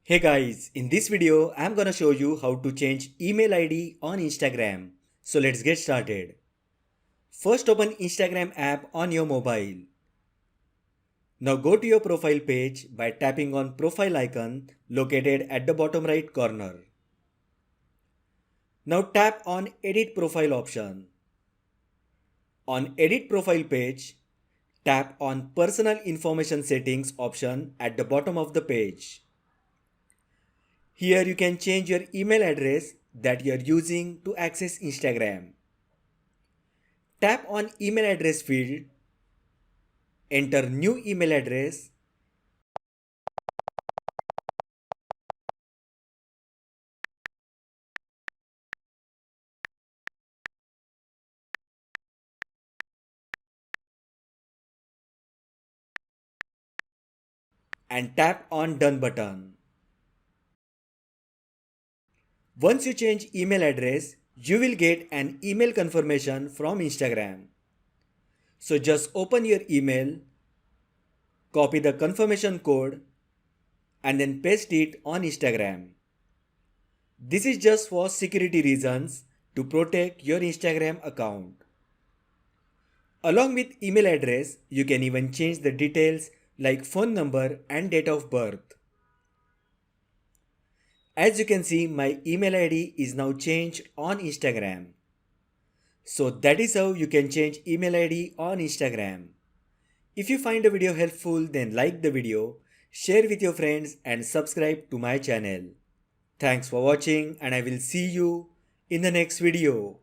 Hey guys, in this video, I'm gonna show you how to change email ID on Instagram. So let's get started. First open Instagram app on your mobile. Now go to your profile page by tapping on profile icon located at the bottom right corner. Now tap on edit profile option. On edit profile page, tap on personal information settings option at the bottom of the page. Here you can change your email address that you are using to access Instagram. Tap on email address field, enter new email address and tap on done button. Once you change email address, you will get an email confirmation from Instagram. So just open your email, copy the confirmation code and then paste it on Instagram. This is just for security reasons to protect your Instagram account. Along with email address, you can even change the details like phone number and date of birth. As you can see, my email ID is now changed on Instagram. So that is how you can change email ID on Instagram. If you find the video helpful, then like the video, share with your friends and subscribe to my channel. Thanks for watching and I will see you in the next video.